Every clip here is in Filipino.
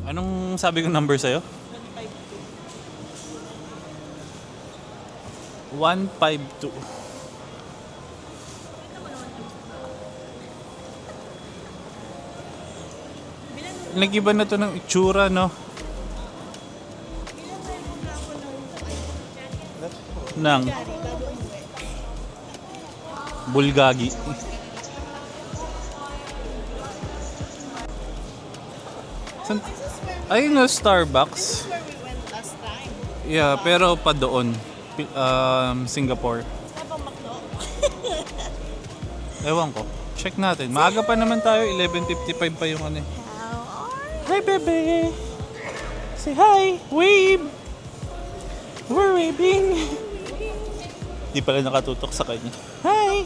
Anong sabi kong number sa'yo? 152. Nag-iba na to ng itsura, no? Nang Bulgagi. Ayun na, Starbucks. Where we went last time. Yeah, pero pa doon. Singapore. Sabang McDo. Ewan ko. Check natin. Maaga pa naman tayo. 11:55 pa yung ano eh. Hi, bebe! Say hi! Wave! We're waving! Di pala nakatutok sa kanya. Hi!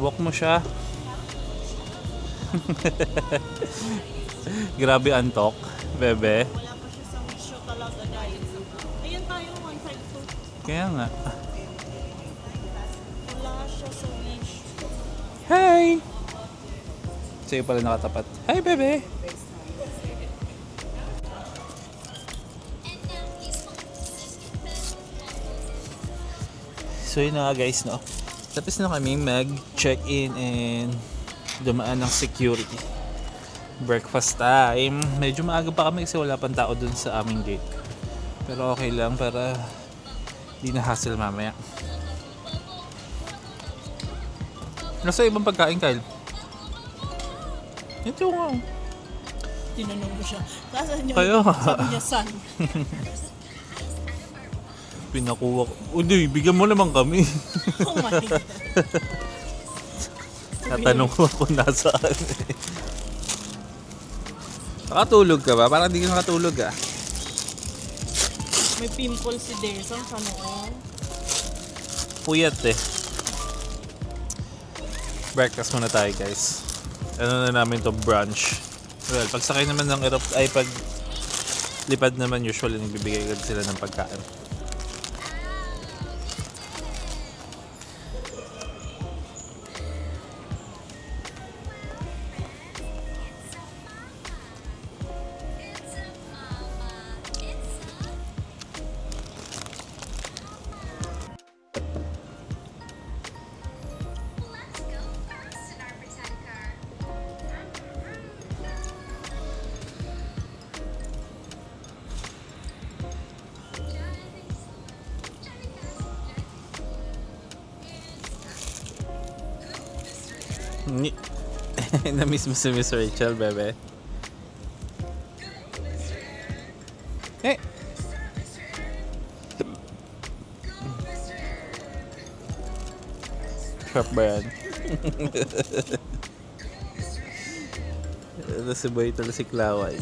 Walk mo siya. Grabe antok, bebe. Wala pa siya sa wisyo talaga guys. Ayan tayo, 152. Kaya nga. Wala siya sa wish. Hi! Sa'yo pala nakatapat. Hi, bebe! So yun na nga guys, no? Tapos na kami mag-check-in and dumaan ng security. Breakfast time. Medyo maaga pa kami kasi wala pang tao dun sa aming gate. Pero okay lang para di na hassle mamaya. Nasa ibang pagkain, Kyle? Ito nga. Tinanong ko siya. Nasaan yun? Kaya. Sabi niya, son. Pinakuha ko. Uy, bigyan mo naman kami. Oh my God. Tatanong ko kung nasaan. Nakatulog ka ba? Parang di ka nakatulog ah. May pimple si Deson sa noo. Puyat eh. Breakfast muna tayo guys. Ano na namin to, brunch. Well, pagsakay naman ng ay pag lipad naman usually nagbibigay agad sila ng pagkain. Na-miss mo si Miss Rachel, bebe. Eh! Sharp ba yan? Ito si Boy, ito si Klaway.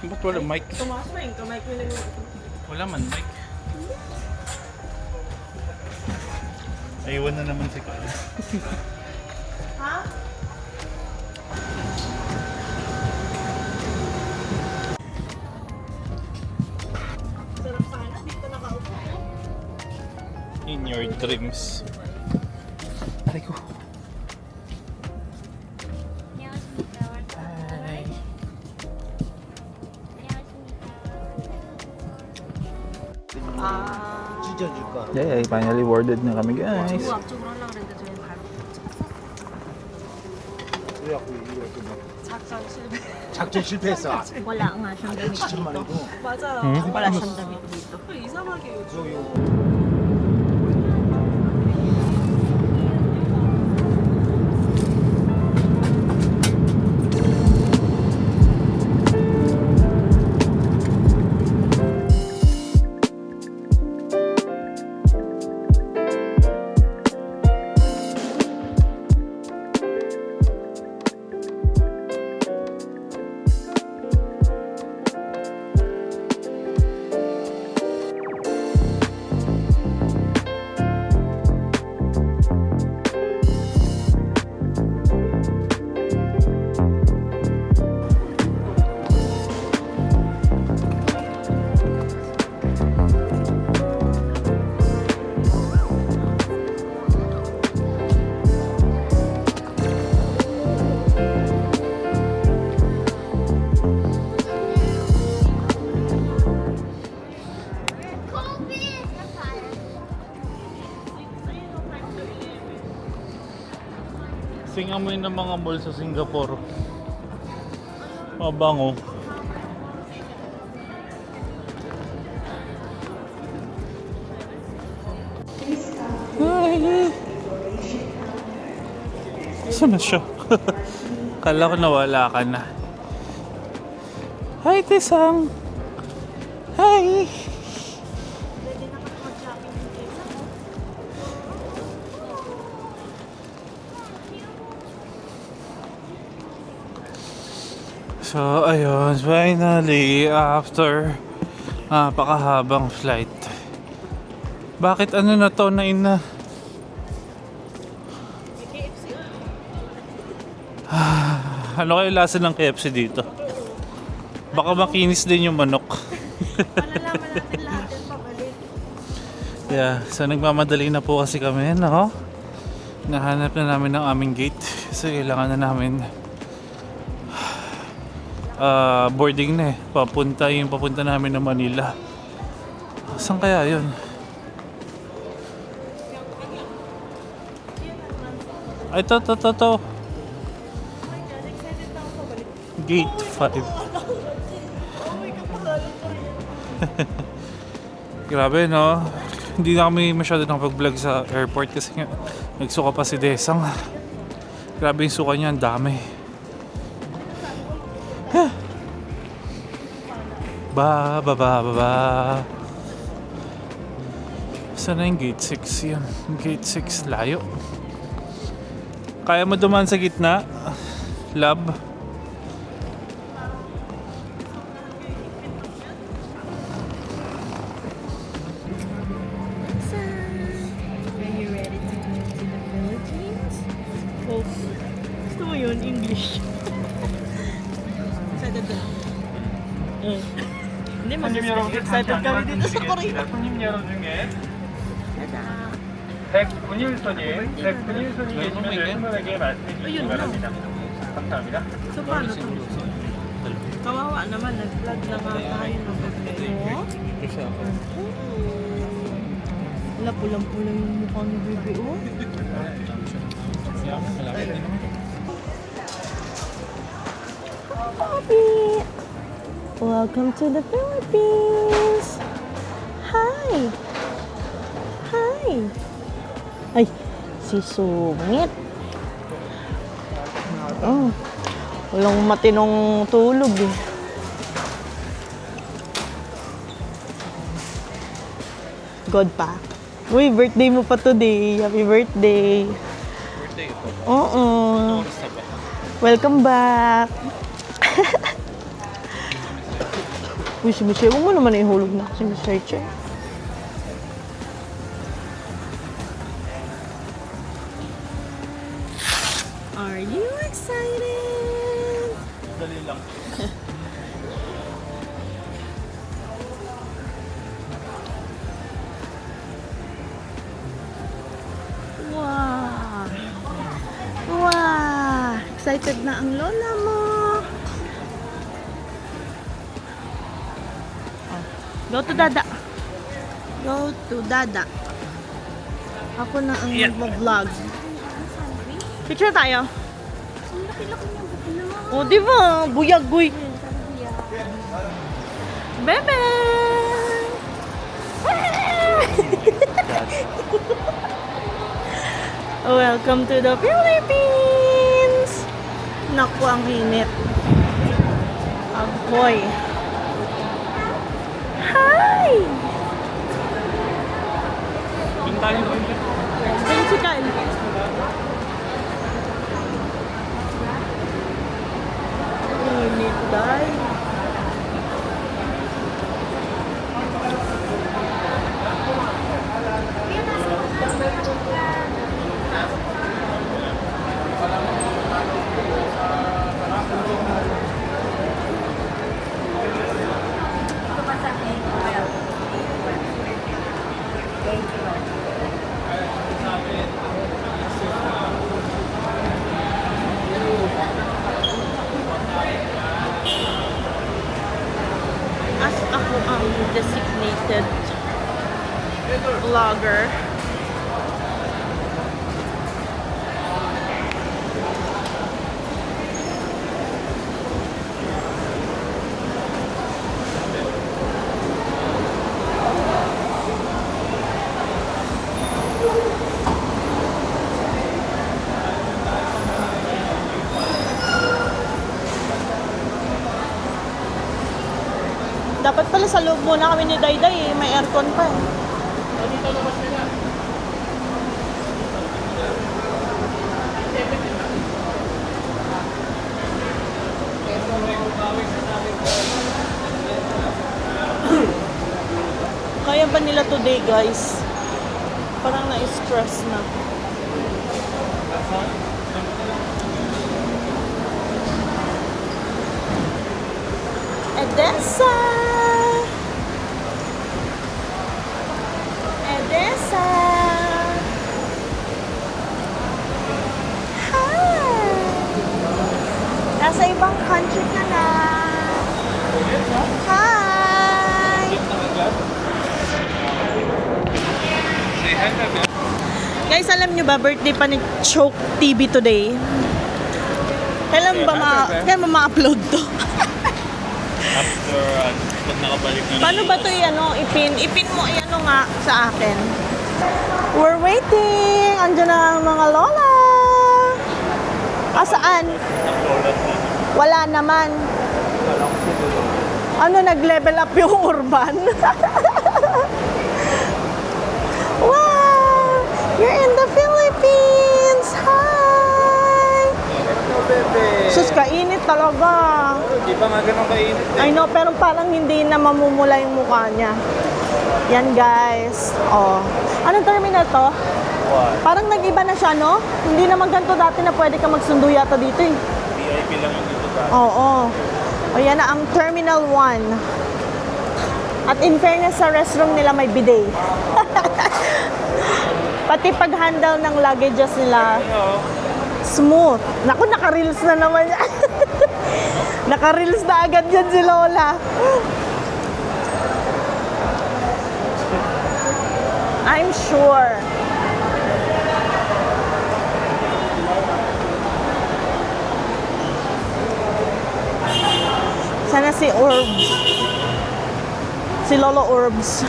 Ba't wala mic? Tumaas na yung kamay ko lang. Wala man mic. Aywan na naman si Carl. Ha? Sarap sana, dito nakaupo. In your dreams. Aray ko. Hi. Yeah, finally boarded na kami guys. 작전 실패했어. Wala nga siyang damit dito. 맞아요. Wala siyang damit dito. 이상하게 요즘. Singamoy ng mga mall sa Singapore. Mabango. Hi! Saan na siya? Kala ko nawala ka na. Hi, Tisang! Hi! So, ayun, finally, after napakahabang flight. Bakit ano na to na ina? Ano kayo lasa ng KFC dito? Baka makinis din yung manok. Malalaman natin lahat yung pabalik. Yeah, so nagmamadali na po kasi kami, no? Nahanap na namin ang aming gate. So, kailangan na namin boarding na eh. Papunta namin ng Manila. Saan kaya yun? Ay, to. Gate 5. Grabe, no? Hindi na kami masyado nakapag-vlog sa airport kasi nga nagsuka pa si Desang. Grabe yung suka niya, ang dami. Ba. Saan na yung gate 6 yan? Gate 6, layo. Kaya mo dumaan sa gitna? Lab? Are you ready to go to the Philippines? Oh, gusto mo yun? English. Excited ka? Hindi, mas excited kami dito sa Korea. 손님 여러 중에 Tada! 109일손님 계시면 승무원에게 말씀해 주시기 바랍니다. 감사합니다. So, paano to? Kawawa naman, nag-vlog na nga tayo ng bebe. Oh. Ito siya. Wala, pulang-pulang yung mukha ng bebe, oh. Malaki din naman. Bobby! Welcome to the Philippines! Hi! Hi! Ay, si Sungit. Oh, walang matinong tulog eh. God pa. Uy, birthday mo pa today. Happy birthday. Birthday ito. Oo. Oras na ba? Welcome back. Uy, si Michelle, huwag mo naman na ihulog na si Miss Rachel. Are you excited? Dali lang. Wow! Wow! Excited na ang lola mo. Oh. Go to Dada. Go to Dada. Ako na ang mag-vlog. Picture tayo. Ang laki-laki niya buko na. O, di ba? Buyag-buy. Bebe! Welcome to the Philippines! Naku, ang init. Agoy. Hi! Doon tayo doon. Principal. Init tayo. As ako ang designated vlogger, dapat pala sa loob muna kami ni Dayday eh. May aircon pa eh. Kaya ba nila today guys? Parang na-stress na. Edessa! Edessa! Hi! Nasa ibang country ka na. Hi! Guys, alam nyo ba, birthday pa ni Choke TV today? Kailan ba ma-upload to? After, pag nakabalik na. Paano ba ito ipin? Ipin mo nga sa akin. We're waiting! Andiyan na ang mga lola! Saan? Wala naman. Ano, nag-level up yung urban? Wow! You're in the Philippines! Hi! Sus, kainit talaga. Di ba nga ganun kainit? I know, pero parang hindi na mamumula yung mukha niya. Yan, guys. Oh. Anong terminal to? What? Parang nag-iba na siya, no? Hindi naman ganito dati na pwede ka magsundo yata dito eh. VIP lang yung dito ba? Oo. Ayan na ang Terminal 1. At in fairness sa restroom nila may bidet. Pati pag-handle ng luggages nila, smooth. Naku, naka-reels na naman yan. Naka-reels na agad yan si Lola. I'm sure. Sana si Orbs. Si Lolo Orbs.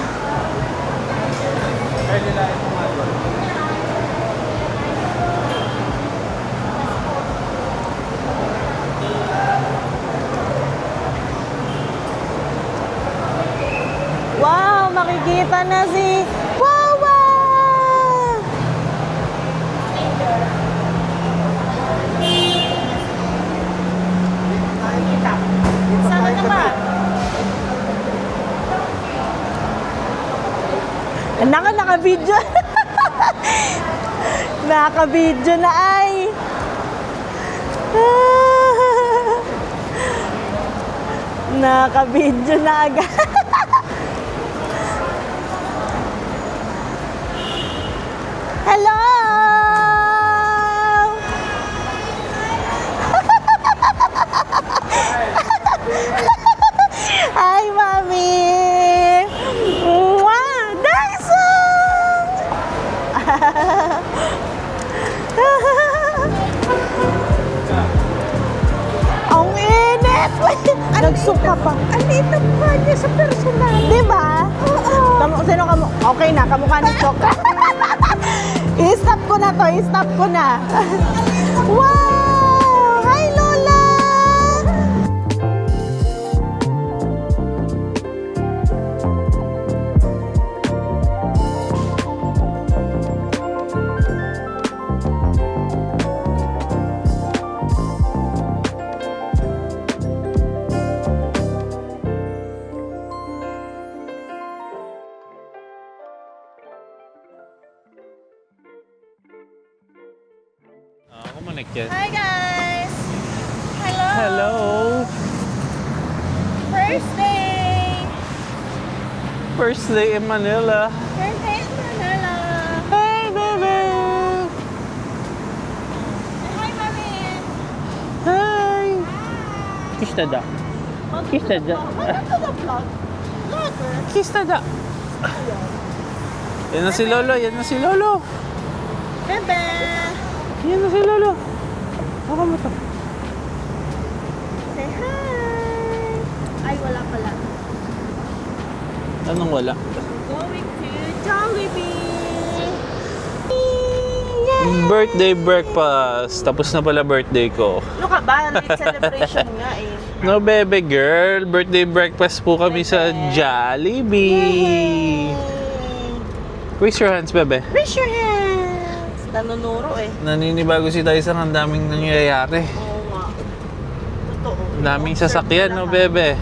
Wow, makikita na si Wawa! Sana naman. Naka-video. Naka-video na ay. Naka-video na agad. Hello! Hi, Mami! Mwah! Dyson! Ang init! Nagsuka pa. Ang ito pa niya sa personal. Diba? Oo. Sino kamu? Okay na, kamukha ni Chok. I-stop ko na to, i-stop ko na. Wow! Hi, Lola! Connect yan. Hi, guys! Hello! Hello! First day! First day in Manila. First day in Manila! Hey, baby! Say hi, Mami! Hi! Kiss tada. Kiss tada. Welcome to the vlog. Vlogger. Kiss tada. Yan na si Lolo, yan na si Lolo. Bebe! Yan na si Lolo. Baka mo to. Say hi! Ay, wala pala. Anong wala? Going to Jollibee! Birthday breakfast. Tapos na pala birthday ko. Ano ka ba? Night celebration nga eh. No, bebe girl. Birthday breakfast po kami sa Jollibee. Raise your hands, bebe. Raise your hands! Nanunuro eh. Naninibago si Tyson, ang daming nangyayari. Oo nga. Totoo. Ang daming sasakyan, no, bebe?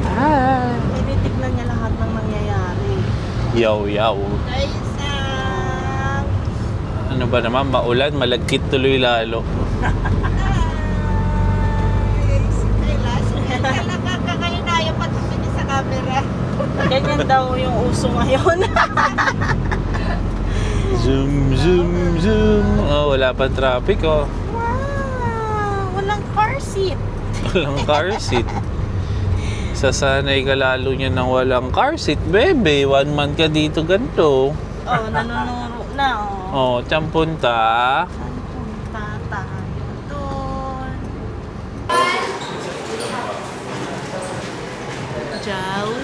Hi! Tinitignan niya lahat ng nangyayari. Yaw, yaw. Isang! Ano ba naman, maulan, malagkit tuloy lalo. Nakakakainaya pa tumingin sa camera. Ganyan daw yung uso ngayon. Zoom, zoom, zoom. Oh, wala pa traffic, oh. Wow! Walang car seat. Walang car seat. Sasanay ka lalo niya ng walang car seat, bebe. 1 month ka dito ganito. Oh, nanunuro na oh. Oh, tiyan punta. Saan punta tayo doon? Jollibee.